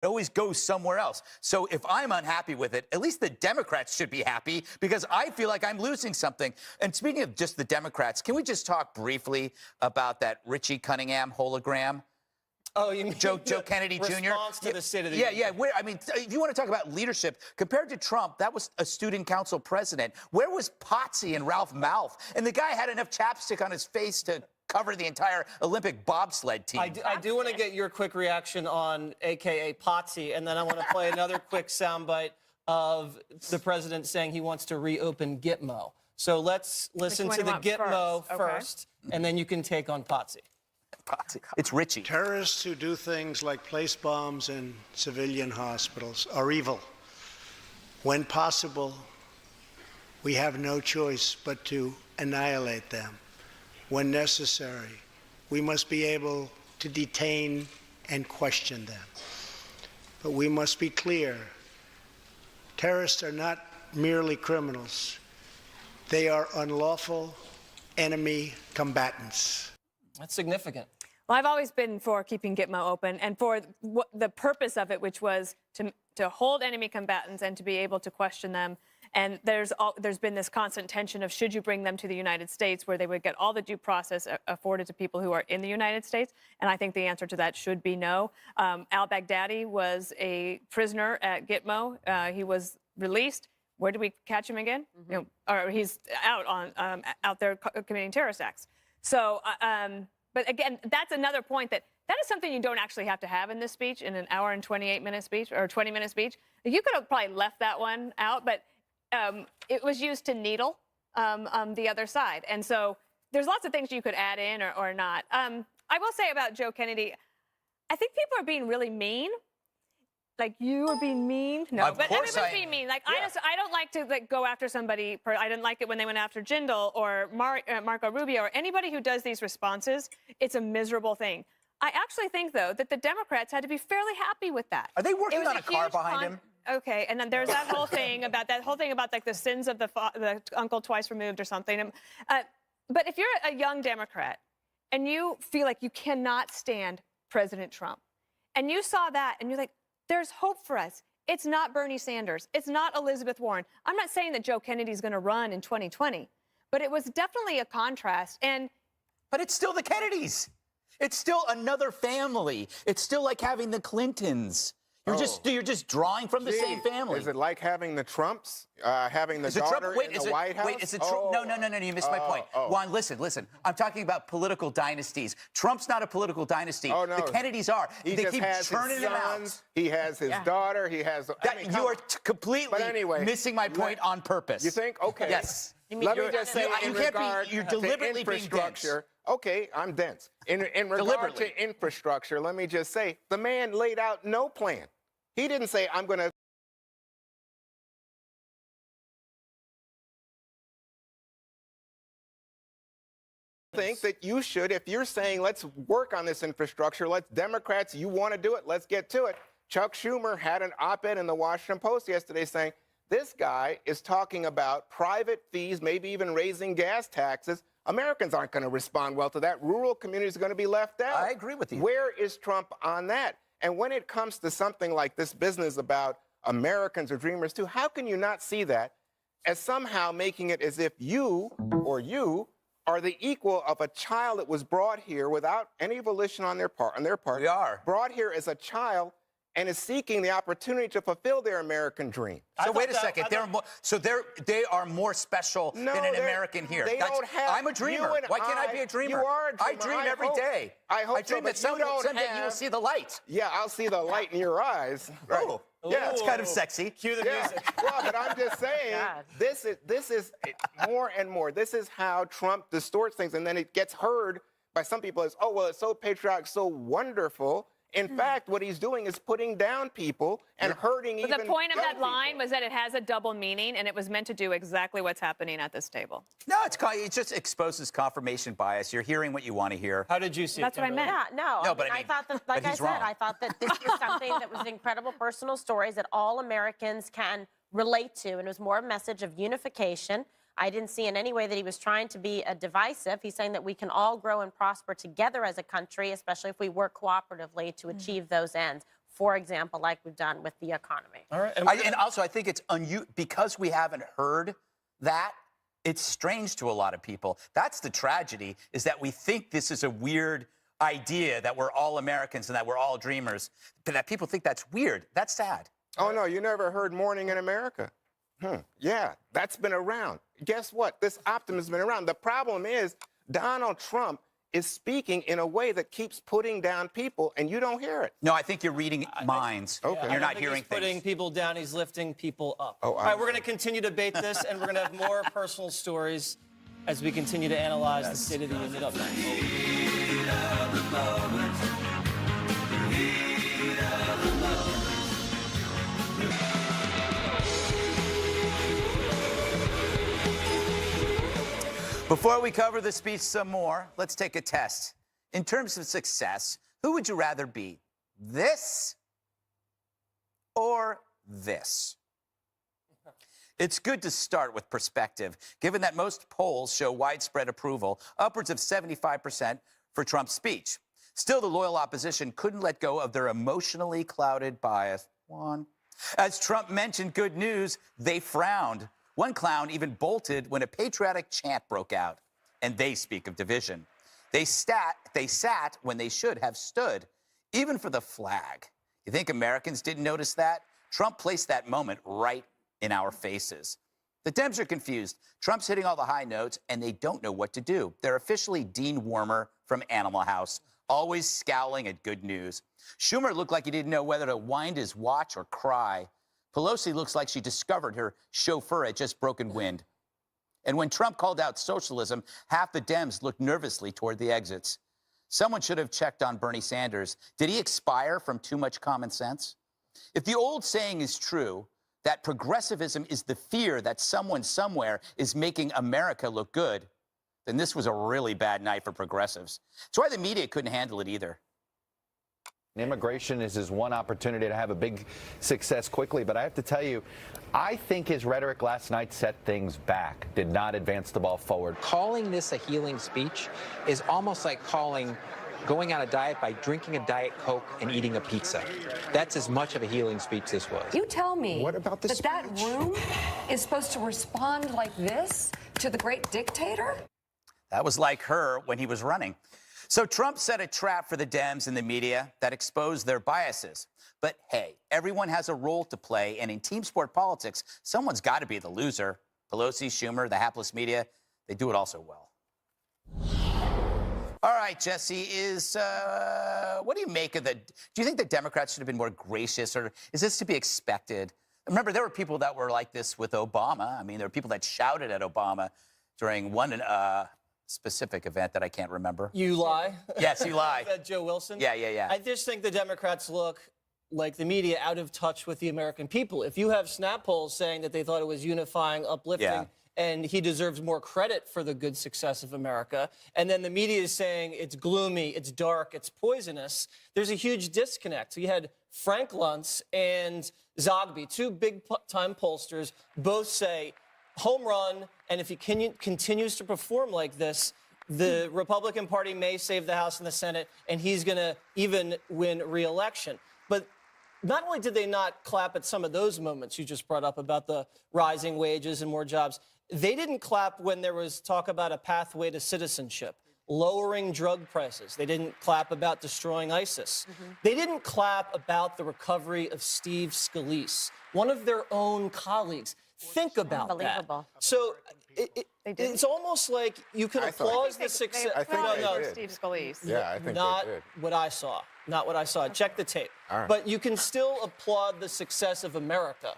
It always goes somewhere else. So if I'm unhappy with it, at least the Democrats should be happy because I feel like I'm losing something. And speaking of just the Democrats, can we just talk briefly about that Richie Cunningham hologram? Oh, you mean Joe Kennedy Jr. Response to the State of the Union. Union. Yeah. I mean, if you want to talk about leadership, compared to Trump, that was a student council president. Where was Potsy and Ralph Malph? And the guy had enough chapstick on his face to cover the entire Olympic bobsled team. I do want to get your quick reaction on AKA Potsy, and then I want to play another quick soundbite of the president saying he wants to reopen Gitmo. So let's listen to the Gitmo first, and then you can take on Potsy. It's Richie. Terrorists who do things like place bombs in civilian hospitals are evil. When possible, we have no choice but to annihilate them. When necessary, we must be able to detain and question them. But we must be clear, terrorists are not merely criminals. They are unlawful enemy combatants. That's significant. Well, I've always been for keeping Gitmo open and for the purpose of it, which was to hold enemy combatants and to be able to question them. And there's been this constant tension of should you bring them to the United States where they would get all the due process afforded to people who are in the United States. And I think the answer to that should be no. Al-Baghdadi was a prisoner at Gitmo. He was released. Where did we catch him again? Mm-hmm. You know, or he's out there committing terrorist acts. So, but again, that's another point that is something you don't actually have to have in this speech, in an hour and 28-minute speech or 20-minute speech. You could have probably left that one out, but it was used to needle the other side. And so there's lots of things you could add in or not. I will say about Joe Kennedy, I think people are being really mean. Like, you are being mean? No, but everyone's being mean. Like, yeah. I don't like to go after somebody. I didn't like it when they went after Jindal or Marco Rubio or anybody who does these responses. It's a miserable thing. I actually think, though, that the Democrats had to be fairly happy with that. Are they working on a car behind him? Okay, and then there's that whole thing about like the sins of the uncle twice removed or something. But if you're a young Democrat and you feel like you cannot stand President Trump, and you saw that and you're like, there's hope for us. It's not Bernie Sanders. It's not Elizabeth Warren. I'm not saying that Joe Kennedy's going to run in 2020, but it was definitely a contrast. But it's still the Kennedys. It's still another family. It's still like having the Clintons. You're just drawing from the same family. Is it like having the Trumps, having the daughter in the White House? Wait, is it Trump? No, you missed my point. Juan, listen. I'm talking about political dynasties. Trump's not a political dynasty. Oh, no. The Kennedys are. He they just keep has churning his them sons, out. He has his daughter. He has... You are completely missing my point on purpose. You think? Okay. Yes. Let me just say, you're deliberately being dense. Okay, I'm dense. In regard to infrastructure, let me just say, the man laid out no plan. He didn't say, I'm going to think that you should, if you're saying, let's work on this infrastructure, Democrats, you want to do it, let's get to it. Chuck Schumer had an op-ed in the Washington Post yesterday saying, this guy is talking about private fees, maybe even raising gas taxes. Americans aren't going to respond well to that. Rural communities are going to be left out. I agree with you. Where is Trump on that? And when it comes to something like this business about Americans are dreamers too, how can you not see that as somehow making it as if you are the equal of a child that was brought here without any volition on their part? We are. Brought here as a child and is seeking the opportunity to fulfill their American dream. So wait a second. They are more special than an American here. I'm a dreamer. Why can't I be a dreamer? You are a dreamer. I dream every day. I hope dream that someday you will see the light. Yeah, I'll see the light in your eyes. Right. Oh, yeah, it's kind of sexy. Cue the music. Well, but I'm just saying, this is more and more. This is how Trump distorts things, and then it gets heard by some people as, oh, well, it's so patriotic, so wonderful. In fact, what he's doing is putting down people and hurting even the point of that young line people. was that it has a double meaning, and it was meant to do exactly what's happening at this table. No, it just exposes confirmation bias. You're hearing what you want to hear. How did you see it? That's what I meant. Yeah, no, but I thought that, like I said, I thought that this was something that was incredible personal stories that all Americans can relate to, and it was more a message of unification. I didn't see in any way that he was trying to be divisive. He's saying that we can all grow and prosper together as a country, especially if we work cooperatively to achieve those ends. for example, like we've done with the economy. All right. And also, I think it's because we haven't heard that, it's strange to a lot of people. That's the tragedy, is that we think this is a weird idea that we're all Americans and that we're all dreamers, but that people think that's weird. That's sad. Oh, no, you never heard Morning in America? Yeah, that's been around. Guess what? This optimism has been around. The problem is Donald Trump is speaking in a way that keeps putting down people, and you don't hear it. No, I think you're reading minds. Okay. And you're not hearing he's putting things. people down. He's lifting people up. Oh, All right, we're going to continue to debate this, and we're going to have more personal stories as we continue to analyze the State of the Union up next. Before we cover the speech some more, let's take a test. In terms of success, who would you rather be? This or this? It's good to start with perspective, given that most polls show widespread approval, upwards of 75% for Trump's speech. Still, the loyal opposition couldn't let go of their emotionally clouded bias. As Trump mentioned good news, they frowned. One clown even bolted when a patriotic chant broke out. And they speak of division. They sat when they should have stood, even for the flag. You think Americans didn't notice that? Trump placed that moment right in our faces. The Dems are confused. Trump's hitting all the high notes, and they don't know what to do. They're officially Dean Wormer from Animal House, always scowling at good news. Schumer looked like he didn't know whether to wind his watch or cry. Pelosi looks like she discovered her chauffeur had just broken wind. And when Trump called out socialism, half the Dems looked nervously toward the exits. Someone should have checked on Bernie Sanders. Did he expire from too much common sense? If the old saying is true, that progressivism is the fear that someone somewhere is making America look good, then this was a really bad night for progressives. That's why the media couldn't handle it either. Immigration is his one opportunity to have a big success quickly. But I have to tell you, I think his rhetoric last night set things back, did not advance the ball forward. Calling this a healing speech is almost like going on a diet by drinking a Diet Coke and eating a pizza. That's as much of a healing speech this was. You tell me What about the that room is supposed to respond like this to the great dictator? That was like her when he was running. So Trump set a trap for the Dems and the media that exposed their biases. But hey, everyone has a role to play, and in team sport politics, someone's got to be the loser. Pelosi, Schumer, the hapless media, they do it all so well. All right, Jesse, what do you make of do you think the Democrats should have been more gracious, or is this to be expected? Remember, there were people that were like this with Obama. I mean, there were people that shouted at Obama during one specific event that I can't remember. You lie? Yes, you lie. Is that Joe Wilson? Yeah. I just think the Democrats look like the media out of touch with the American people. If you have snap polls saying that they thought it was unifying, uplifting, Yeah. and he deserves more credit for the good success of America, and then the media is saying it's gloomy, it's dark, it's poisonous, there's a huge disconnect. So you had Frank Luntz and Zogby, two big-time pollsters, both say home run, and if he continues to perform like this, the Republican Party may save the House and the Senate, and he's going to even win re-election. But not only did they not clap at some of those moments you just brought up about the rising wages and more jobs, they didn't clap when there was talk about a pathway to citizenship, lowering drug prices. They didn't clap about destroying ISIS. They didn't clap about the recovery of Steve Scalise, one of their own colleagues. Think about Unbelievable. that. So it's almost like you can applaud the success. I think they no, did. Steve Scalise. Yeah, I think not they did. what I saw. Not what I saw. Check the tape. All right. But you can still applaud the success of America.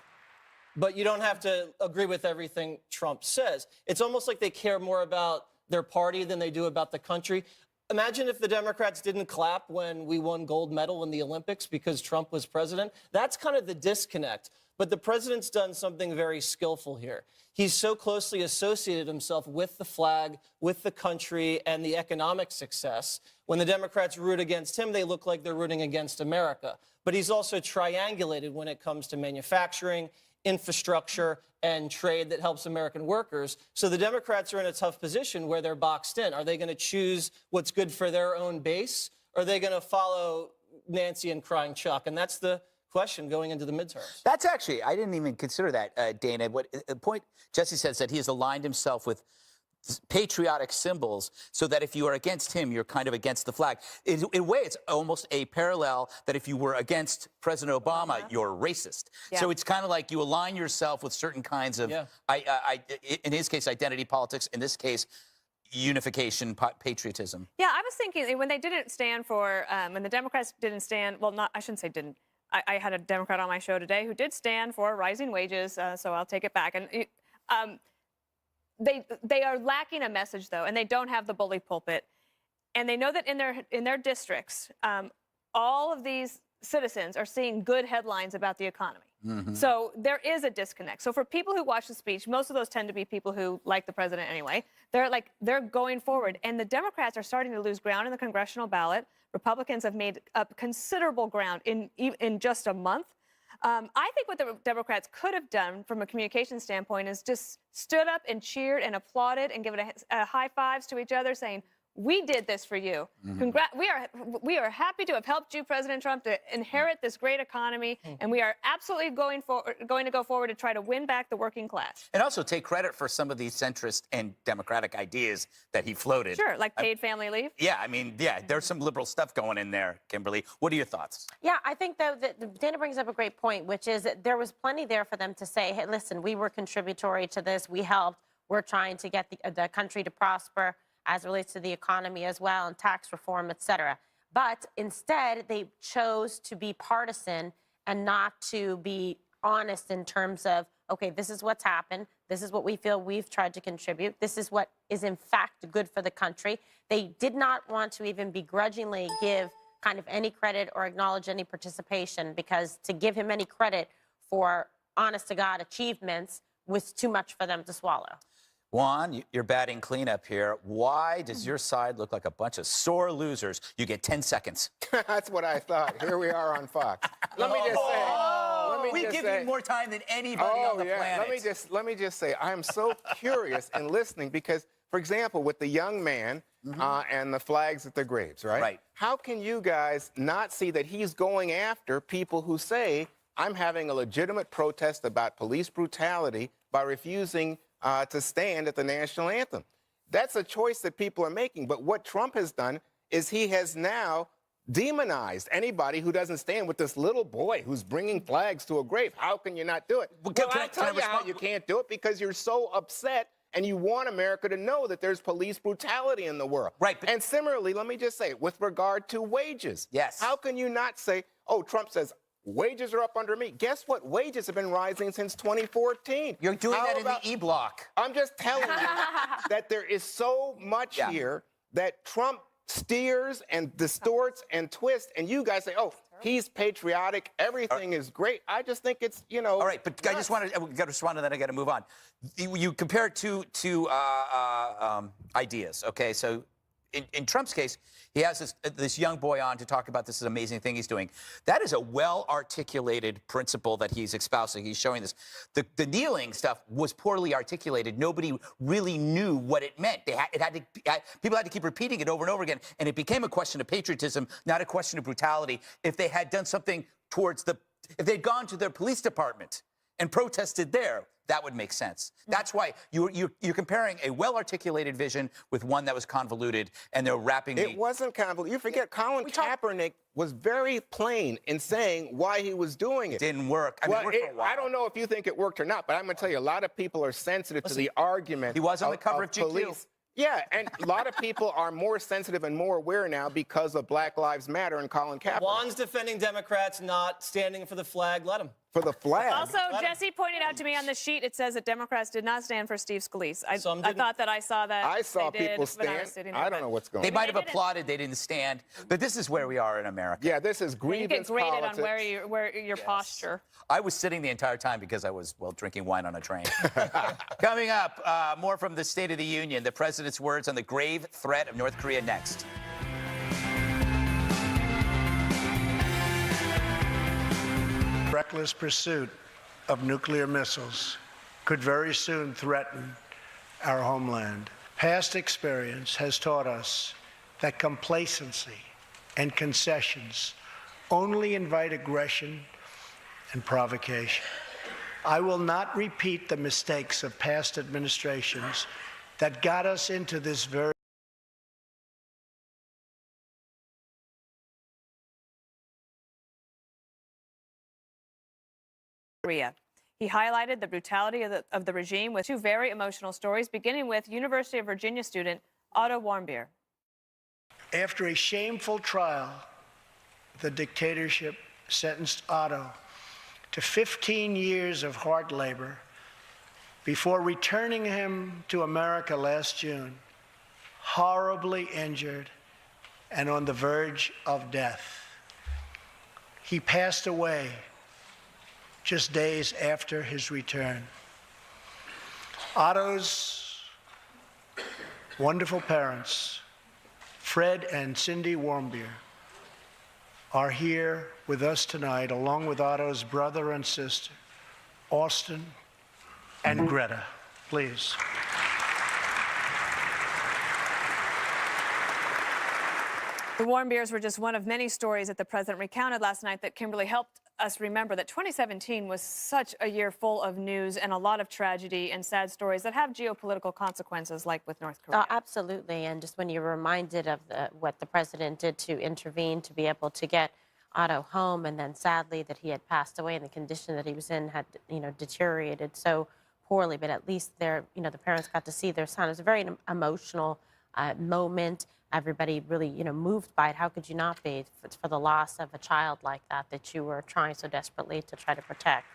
But you don't have to agree with everything Trump says. It's almost like they care more about their party than they do about the country. Imagine if the Democrats didn't clap when we won gold medal in the Olympics because Trump was president. That's kind of the disconnect. But the president's done something very skillful here. He's so closely associated himself with the flag, with the country, and the economic success. When the Democrats root against him, they look like they're rooting against America. But he's also triangulated when it comes to manufacturing, infrastructure, and trade that helps American workers. So the Democrats are in a tough position where they're boxed in. Are they going to choose what's good for their own base? Or are they going to follow Nancy and crying Chuck? And that's the question going into the midterms. That's actually, I didn't even consider that, Dana. What the point Jesse says that he has aligned himself with patriotic symbols so that if you are against him, you're kind of against the flag. In a way, it's almost a parallel that if you were against President Obama, you're racist. Yeah. So it's kind of like you align yourself with certain kinds of, in his case, identity politics. In this case, unification, patriotism. Yeah, I was thinking when they didn't stand for, when the Democrats didn't stand, well, not, I shouldn't say didn't. I had a Democrat on my show today who did stand for rising wages, so I'll take it back. And they are lacking a message, though, and they don't have the bully pulpit. And they know that in their districts, all of these citizens are seeing good headlines about the economy. Mm-hmm. So there is a disconnect. So for people who watch the speech, most of those tend to be people who like the president anyway. They're going forward, and the Democrats are starting to lose ground in the congressional ballot. Republicans have made up considerable ground in just a month. I think what the Democrats could have done from a communication standpoint is just stood up and cheered and applauded and given a high fives to each other, saying, "We did this for you. Mm-hmm. We are happy to have helped you, President Trump, to inherit this great economy, and we are absolutely going to go forward to try to win back the working class." And also take credit for some of these centrist and democratic ideas that he floated. Sure, like paid family leave. Yeah, I mean, there's some liberal stuff going in there, Kimberly. What are your thoughts? Yeah, I think that Dana brings up a great point, which is that there was plenty there for them to say, hey, listen, we were contributory to this. We helped. We're trying to get the country to prosper as it relates to the economy as well, and tax reform, et cetera. But instead, they chose to be partisan and not to be honest in terms of, okay, this is what's happened. This is what we feel we've tried to contribute. This is what is, in fact, good for the country. They did not want to even begrudgingly give kind of any credit or acknowledge any participation, because to give him any credit for honest-to-God achievements was too much for them to swallow. Juan, you're batting cleanup here. Why does your side look like a bunch of sore losers? You get 10 seconds. That's what I thought. Here we are on Fox. Let me just say. We give you more time than anybody on the planet. Let me just say, I'm so curious in listening because, for example, with the young man and the flags at the graves, right? Right. How can you guys not see that he's going after people who say, I'm having a legitimate protest about police brutality by refusing to stand at the national anthem? That's a choice that people are making. But what Trump has done is he has now demonized anybody who doesn't stand with this little boy who's bringing flags to a grave. How can you not do it? Well, I'll tell you how you can't do it, because you're so upset and you want America to know that there's police brutality in the world. Right. And similarly, let me just say, with regard to wages, yes. How can you not say, oh, Trump says, wages are up under me? Guess what? Wages have been rising since 2014. You're doing that in the E-block. I'm just telling you that there is so much here that Trump steers and distorts and twists, and you guys say, oh, he's patriotic, everything is great. I just think it's, All right, but I just want to respond to that. I got to move on. You compare two ideas, okay? So in Trump's case, he has this young boy on to talk about this amazing thing he's doing. That is a well-articulated principle that he's espousing. He's showing this. The kneeling stuff was poorly articulated. Nobody really knew what it meant. People had to keep repeating it over and over again, and it became a question of patriotism, not a question of brutality. If they had done something if they'd gone to their police department and protested there, that would make sense. That's why you're comparing a well-articulated vision with one that was convoluted, and they're wrapping It wasn't convoluted. You forget Colin Kaepernick was very plain in saying why he was doing it. Didn't work. I mean, it worked for a while. I don't know if you think it worked or not, but I'm going to tell you, a lot of people are sensitive to the argument. He was on the cover of GQ. Police. Yeah, and a lot of people are more sensitive and more aware now because of Black Lives Matter and Colin Kaepernick. Juan's defending Democrats not standing for the flag. Let him. For the flag. Also, Jesse pointed out to me on the sheet, it says that Democrats did not stand for Steve Scalise. I thought that I saw that. I saw people stand. I don't know what's going on. They might have applauded. They didn't stand. But this is where we are in America. Yeah, this is grievance You get graded politics. on where your posture. I was sitting the entire time because I was, drinking wine on a train. Coming up, more from the State of the Union. The president's words on the grave threat of North Korea next. Reckless pursuit of nuclear missiles could very soon threaten our homeland. Past experience has taught us that complacency and concessions only invite aggression and provocation. I will not repeat the mistakes of past administrations that got us into this very Korea. He highlighted the brutality of the regime with two very emotional stories, beginning with University of Virginia student Otto Warmbier. After a shameful trial, the dictatorship sentenced Otto to 15 years of hard labor before returning him to America last June, horribly injured and on the verge of death. He passed away just days after his return. Otto's wonderful parents, Fred and Cindy Warmbier, are here with us tonight, along with Otto's brother and sister, Austin and Greta. Please. The Warmbiers were just one of many stories that the president recounted last night that Kimberly helped us remember that 2017 was such a year full of news and a lot of tragedy and sad stories that have geopolitical consequences, like with North Korea. Absolutely, and just when you're reminded of what the president did to intervene to be able to get Otto home, and then sadly that he had passed away and the condition that he was in had, deteriorated so poorly, but at least the parents got to see their son. It was a very emotional moment. Everybody really, moved by it. How could you not be for the loss of a child like that you were trying so desperately to try to protect?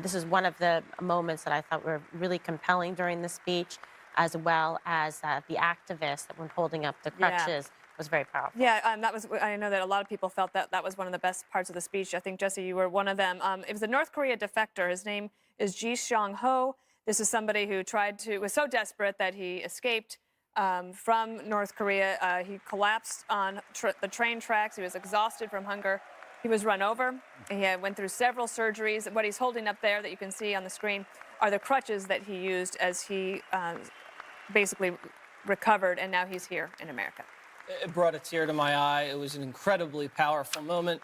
This is one of the moments that I thought were really compelling during the speech, as well as the activists that were holding up the crutches. Was very powerful. Yeah, I know that a lot of people felt that was one of the best parts of the speech. I think, Jesse, you were one of them. It was a North Korea defector. His name is Ji Seong-ho. This is somebody who was so desperate that he escaped from North Korea. He collapsed on the train tracks. He was exhausted from hunger. He was run over. He went through several surgeries. What he's holding up there that you can see on the screen are the crutches that he used as he basically recovered, and now he's here in America. It brought a tear to my eye. It was an incredibly powerful moment.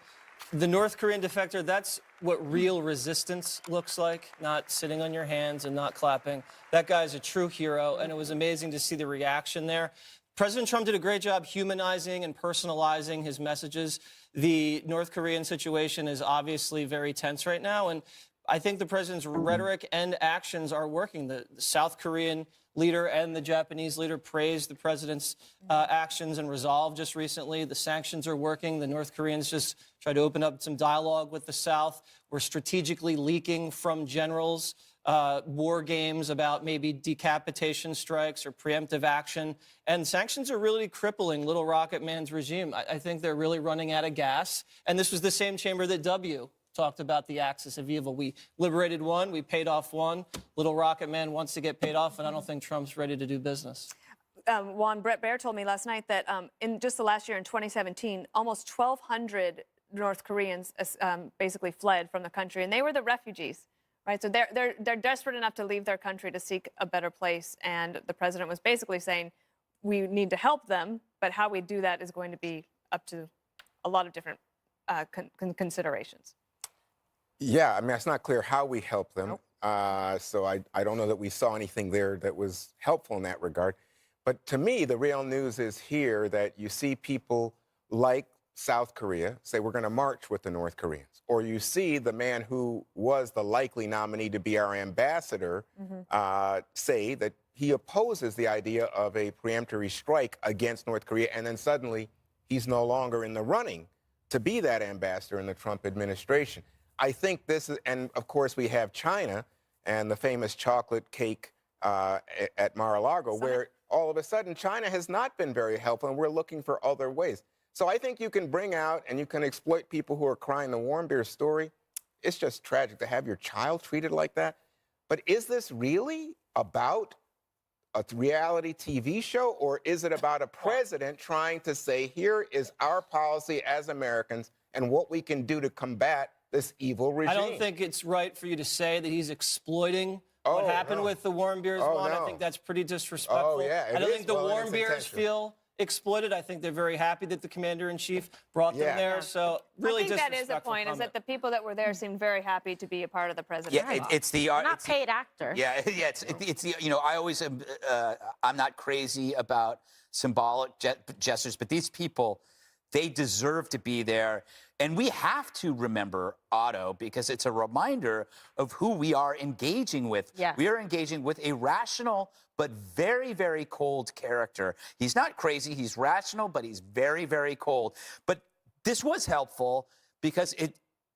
The North Korean defector, that's what real resistance looks like, not sitting on your hands and not clapping. That guy's a true hero, and it was amazing to see the reaction there. President Trump did a great job humanizing and personalizing his messages. The North Korean situation is obviously very tense right now, and I think the president's rhetoric and actions are working. The South Korean leader and the Japanese leader praised the president's actions and resolve just recently. The sanctions are working. The North Koreans just tried to open up some dialogue with the South. We're strategically leaking from generals war games about maybe decapitation strikes or preemptive action. And sanctions are really crippling Little Rocket Man's regime. I think they're really running out of gas. And this was the same chamber that W talked about the axis of evil. We liberated one, we paid off one. Little Rocket Man wants to get paid off, and I don't think Trump's ready to do business. Juan, Brett Baer told me last night that in just the last year, in 2017, almost 1,200 North Koreans basically fled from the country, and they were the refugees, right? So they're desperate enough to leave their country to seek a better place, and the president was basically saying, we need to help them, but how we do that is going to be up to a lot of different considerations. Yeah, I mean, it's not clear how we help them. So I don't know that we saw anything there that was helpful in that regard. But to me, the real news is here that you see people like South Korea say we're going to march with the North Koreans. Or you see the man who was the likely nominee to be our ambassador say that he opposes the idea of a preemptory strike against North Korea. And then suddenly he's no longer in the running to be that ambassador in the Trump administration. I think this is, and of course we have China and the famous chocolate cake at Mar-a-Lago, where all of a sudden China has not been very helpful, and we're looking for other ways. So I think you can bring out and you can exploit people who are crying the Warmbier story. It's just tragic to have your child treated like that. But is this really about a reality TV show, or is it about a president trying to say, here is our policy as Americans and what we can do to combat this evil regime? I don't think it's right for you to say that he's exploiting what happened with the Warmbiers. I think that's pretty disrespectful. Oh, yeah, I don't think the Warmbiers feel exploited. I think they're very happy that the commander-in-chief brought them Yeah. there. Yeah. So really I think that is the disrespectful point, is comment. that the people that were there seemed very happy to be a part of the president. Yeah, it's the Not it's, paid actors. yeah, yeah. It's the, I always am. I'm not crazy about symbolic gestures, but these people, they deserve to be there. And we have to remember Otto, because it's a reminder of who we are engaging with. Yes. We are engaging with a rational but very, very cold character. He's not crazy, he's rational, but he's very, very cold. But this was helpful because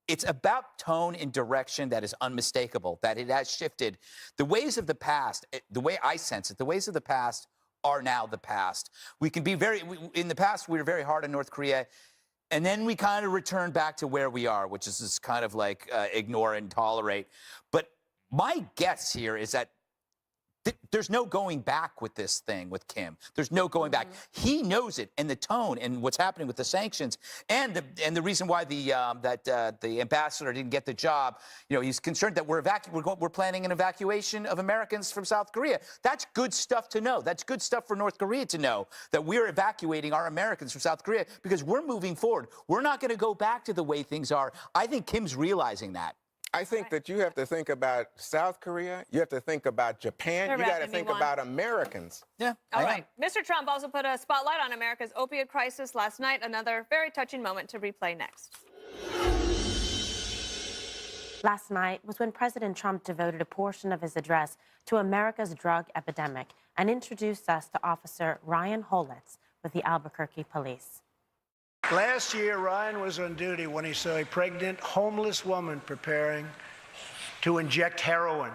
it's about tone and direction that is unmistakable, that it has shifted. The ways of the past, the way I sense it, the ways of the past are now the past. We can be in the past, we were very hard on North Korea. And then we kind of return back to where we are, which is this kind of like ignore and tolerate. But my guess here is that there's no going back with this thing with Kim. There's no going back. He knows it, and the tone, and what's happening with the sanctions, and the reason why the ambassador didn't get the job. He's concerned that we're planning an evacuation of Americans from South Korea. That's good stuff to know. That's good stuff for North Korea to know, that we're evacuating our Americans from South Korea because we're moving forward. We're not going to go back to the way things are. I think Kim's realizing that. I think that you have to think about South Korea. You have to think about Japan. They're You got to wrapping me think one. about Americans. Yeah. All right. Mr. Trump also put a spotlight on America's opioid crisis last night. Another very touching moment to replay next. Last night was when President Trump devoted a portion of his address to America's drug epidemic and introduced us to Officer Ryan Holitz with the Albuquerque Police. Last year, Ryan was on duty when he saw a pregnant, homeless woman preparing to inject heroin.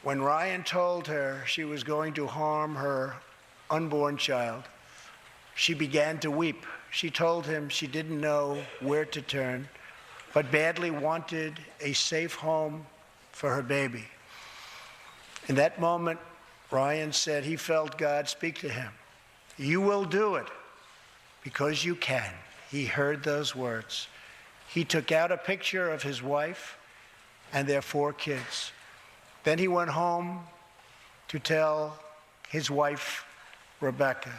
When Ryan told her she was going to harm her unborn child, she began to weep. She told him she didn't know where to turn, but badly wanted a safe home for her baby. In that moment, Ryan said he felt God speak to him. "You will do it. Because you can." He heard those words. He took out a picture of his wife and their 4 kids. Then he went home to tell his wife, Rebecca.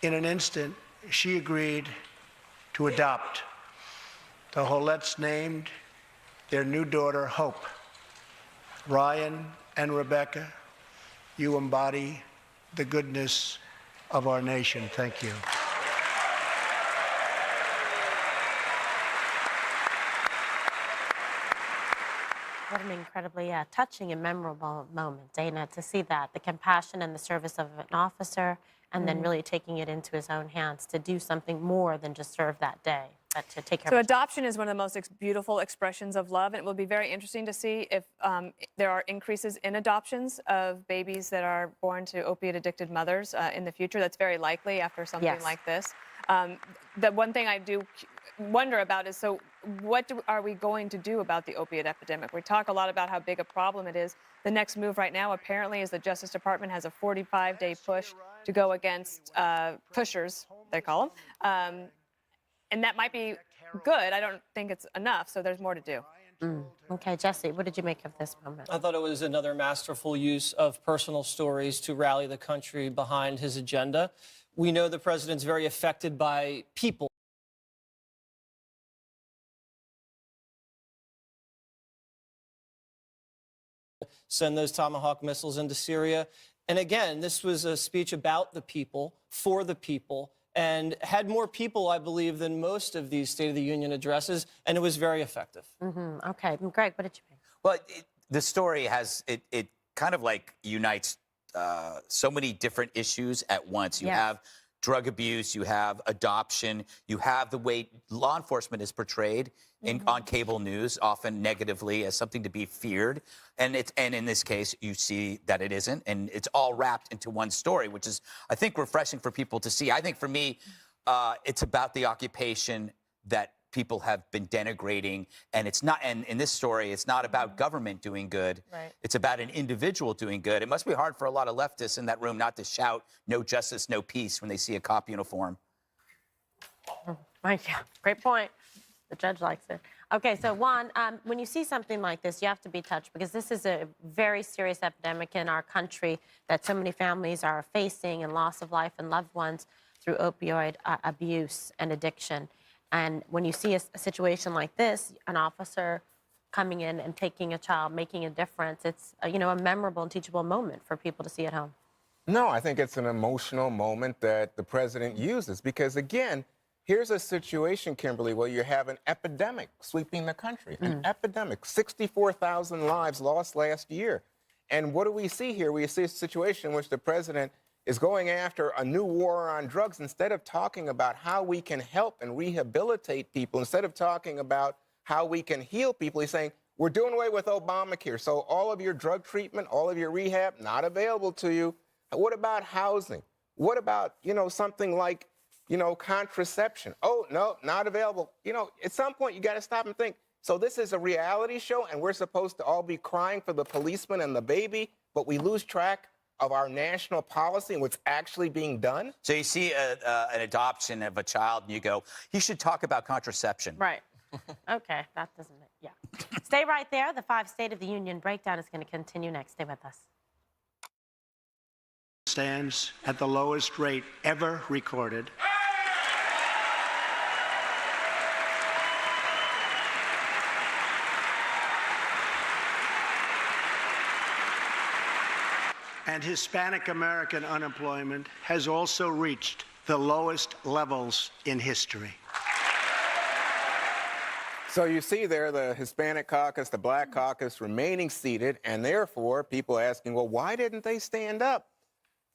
In an instant, she agreed to adopt. The Holitz named their new daughter Hope. Ryan and Rebecca, you embody the goodness of our nation. Thank you. What an incredibly touching and memorable moment, Dana, to see that, the compassion and the service of an officer, and then really taking it into his own hands to do something more than just serve that day, but to take care So of adoption is one of the most beautiful expressions of love, and it will be very interesting to see if there are increases in adoptions of babies that are born to opiate-addicted mothers in the future. That's very likely after something like this. The one thing I do wonder about is, so what are we going to do about the opiate epidemic? We talk a lot about how big a problem it is. The next move right now, apparently, is the Justice Department has a 45-day push to go against pushers, they call them. And that might be good. I don't think it's enough, so there's more to do. Okay, Jesse, what did you make of this moment? I thought it was another masterful use of personal stories to rally the country behind his agenda. We know the president's very affected by people. Send those Tomahawk missiles into Syria. And again, this was a speech about the people, for the people, and had more people, I believe, than most of these State of the Union addresses, and it was very effective. Okay, Greg, what did you make? Well, the story has, it kind of like unites so many different issues at once. You have drug abuse, you have adoption, you have the way law enforcement is portrayed on cable news, often negatively, as something to be feared. And in this case, you see that it isn't, and it's all wrapped into one story, which is, I think, refreshing for people to see. I think for me, it's about the occupation that people have been denigrating, and it's not. And in this story, it's not about government doing good. Right. It's about an individual doing good. It must be hard for a lot of leftists in that room not to shout "No justice, no peace" when they see a cop uniform. Right, yeah, great point. The judge likes it. Okay, so Juan, when you see something like this, you have to be touched because this is a very serious epidemic in our country that so many families are facing and loss of life and loved ones through opioid abuse and addiction. And when you see a situation like this, an officer coming in and taking a child, making a difference, it's a memorable and teachable moment for people to see at home. No, I think it's an emotional moment that the president uses because, again, here's a situation, Kimberly, where you have an epidemic sweeping the country. An epidemic. 64,000 lives lost last year. And what do we see here? We see a situation in which the president is going after a new war on drugs instead of talking about how we can help and rehabilitate people, instead of talking about how we can heal people. He's saying, we're doing away with Obamacare. So all of your drug treatment, all of your rehab, not available to you. What about housing? What about, something like, contraception? Oh, no, not available. At some point, you got to stop and think. So this is a reality show, and we're supposed to all be crying for the policeman and the baby, but we lose track of our national policy and what's actually being done? So you see an adoption of a child, and you go, he should talk about contraception. Right. Okay, that doesn't yeah. Stay right there. The 5 State of the Union breakdown is going to continue next. Stay with us. Stands at the lowest rate ever recorded. And Hispanic American unemployment has also reached the lowest levels in history. So you see there the Hispanic caucus, the Black caucus remaining seated, and therefore people asking, well, why didn't they stand up?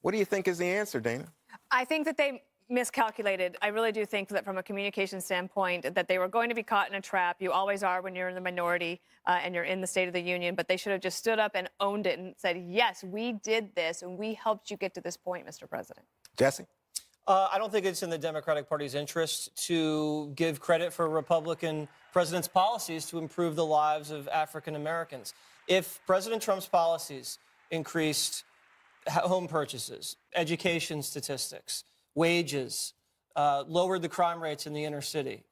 What do you think is the answer, Dana? I think that they miscalculated. I really do think that from a communication standpoint that they were going to be caught in a trap. You always are when you're in the minority and you're in the State of the Union, but they should have just stood up and owned it and said, yes, we did this and we helped you get to this point, Mr. President. Jesse? I don't think it's in the Democratic Party's interest to give credit for Republican president's policies to improve the lives of African Americans. If President Trump's policies increased home purchases, education statistics, wages, lowered the crime rates in the inner city,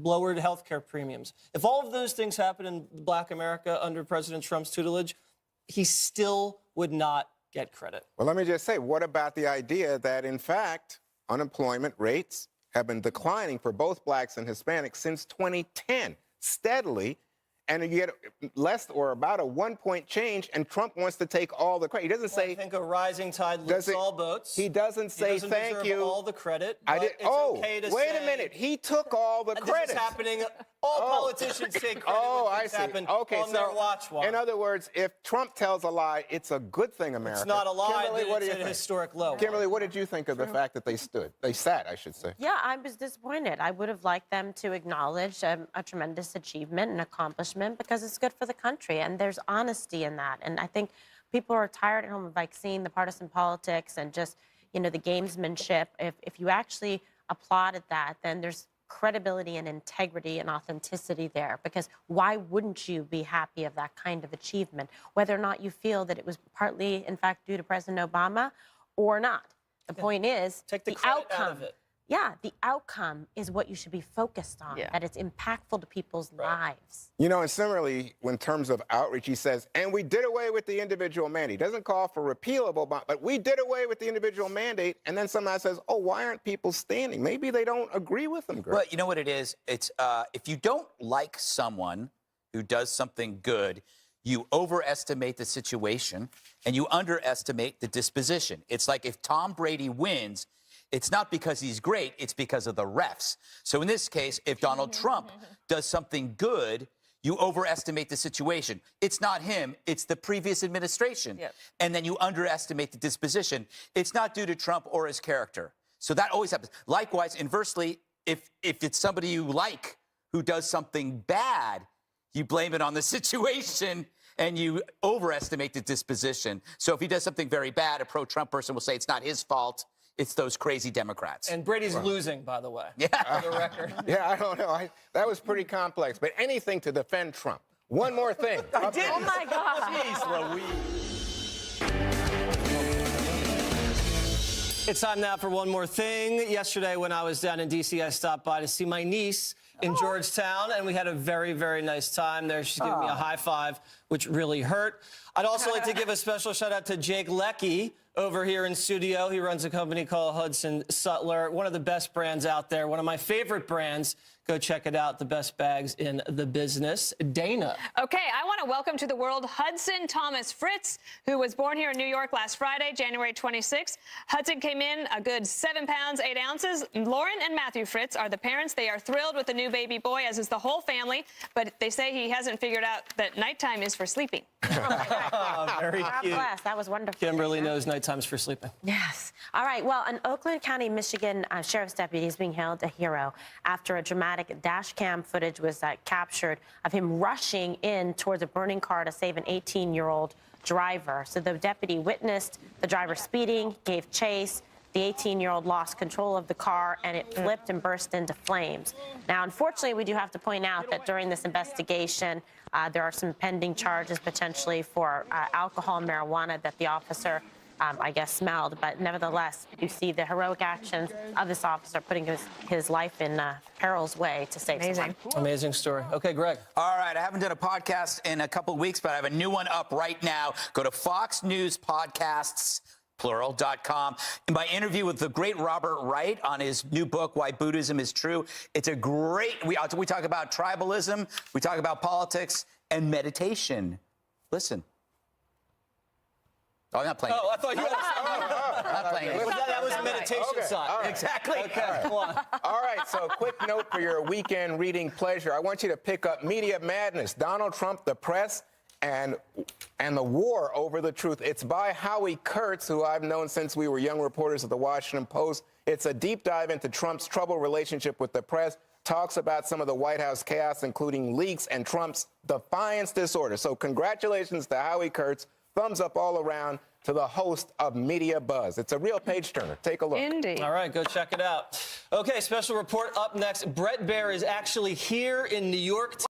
lowered health care premiums. If all of those things happen in Black America under President Trump's tutelage, he still would not get credit. Well, let me just say, what about the idea that, in fact, unemployment rates have been declining for both blacks and Hispanics since 2010, steadily, and you get less or about a 1-point change, and Trump wants to take all the credit. He doesn't say. I think a rising tide lifts all boats. He doesn't say he doesn't thank deserve you. all the credit. I but did. It's Oh, okay to wait say, a minute. He took all the credit. This is happening. All politicians take credit when things happen on their watch. In other words, if Trump tells a lie, it's a good thing, America. It's not a lie. Kimberly, what do it's you at a think? historic low. Kimberly, what did you think of the fact that they stood? They sat, I should say. Yeah, I was disappointed. I would have liked them to acknowledge a tremendous achievement and accomplishment because it's good for the country, and there's honesty in that. And I think people are tired at home of seeing the partisan politics and just the gamesmanship. If you actually applauded that, then there's credibility and integrity and authenticity there, because why wouldn't you be happy of that kind of achievement, whether or not you feel that it was partly, in fact, due to President Obama or not? The point is, Take the outcome. credit out of it. Yeah, the outcome is what you should be focused on, that it's impactful to people's lives. And similarly, in terms of outreach, he says, and we did away with the individual mandate. He doesn't call for repeal of Obama, but we did away with the individual mandate. And then somebody says, oh, why aren't people standing? Maybe they don't agree with him, Greg. Well, you know what it is? It's if you don't like someone who does something good, you overestimate the situation and you underestimate the disposition. It's like if Tom Brady wins, it's not because he's great, it's because of the refs. So in this case, if Donald Trump does something good, you overestimate the situation. It's not him, it's the previous administration. Yep. And then you underestimate the disposition. It's not due to Trump or his character. So that always happens. Likewise, inversely, if it's somebody you like who does something bad, you blame it on the situation and you overestimate the disposition. So if he does something very bad, a pro-Trump person will say it's not his fault. It's those crazy Democrats. And Brady's losing, by the way. Yeah. For the record. Yeah, I don't know. That was pretty complex. But anything to defend Trump. One more thing. I did. Oh, my God. Jeez Louise. It's time now for one more thing. Yesterday, when I was down in D.C., I stopped by to see my niece in Georgetown, and we had a very, very nice time there. She's giving me a high five, which really hurt. I'd also like to give a special shout out to Jake Leckie over here in studio. He runs a company called Hudson Sutler, one of the best brands out there, one of my favorite brands. Go check it out, the best bags in the business. Dana. Okay, I want to welcome to the world Hudson Thomas Fritz, who was born here in New York last Friday, January 26th. Hudson came in a good 7 pounds, 8 ounces. Lauren and Matthew Fritz are the parents. They are thrilled with the new baby boy, as is the whole family, but they say he hasn't figured out that nighttime is for sleeping. Very God cute. bless. That was wonderful. Kimberly knows nighttime's for sleeping. Yes. All right. Well, an Oakland County, Michigan sheriff's deputy is being hailed a hero after a dramatic dash cam footage was captured of him rushing in towards a burning car to save an 18-year-old driver. So the deputy witnessed the driver speeding, gave chase. The 18-year-old lost control of the car, and it flipped and burst into flames. Now, unfortunately, we do have to point out that during this investigation, there are some pending charges potentially for alcohol and marijuana that the officer, I guess, smelled. But nevertheless, you see the heroic actions of this officer putting his life in peril's way to save someone. Amazing story. Okay, Greg. All right, I haven't done a podcast in a couple of weeks, but I have a new one up right now. Go to Fox News Podcasts, plural.com. In my interview with the great Robert Wright on his new book, Why Buddhism is True, it's a great, we talk about tribalism, we talk about politics, and meditation. Listen. Oh, I'm not playing. Oh, I thought you were. I'm not playing. That was meditation Okay, side. all right. Exactly. Okay, come on. All right, so quick note for your weekend reading pleasure. I want you to pick up Media Madness, Donald Trump, the Press, and the War Over the Truth. It's by Howie Kurtz, who I've known since we were young reporters at the Washington Post. It's a deep dive into Trump's troubled relationship with the press, talks about some of the White House chaos, including leaks and Trump's defiance disorder. So congratulations to Howie Kurtz. Thumbs up all around to the host of Media Buzz. It's a real page-turner. Take a look. Indeed. All right, go check it out. Okay, special report up next. Bret Baier is actually here in New York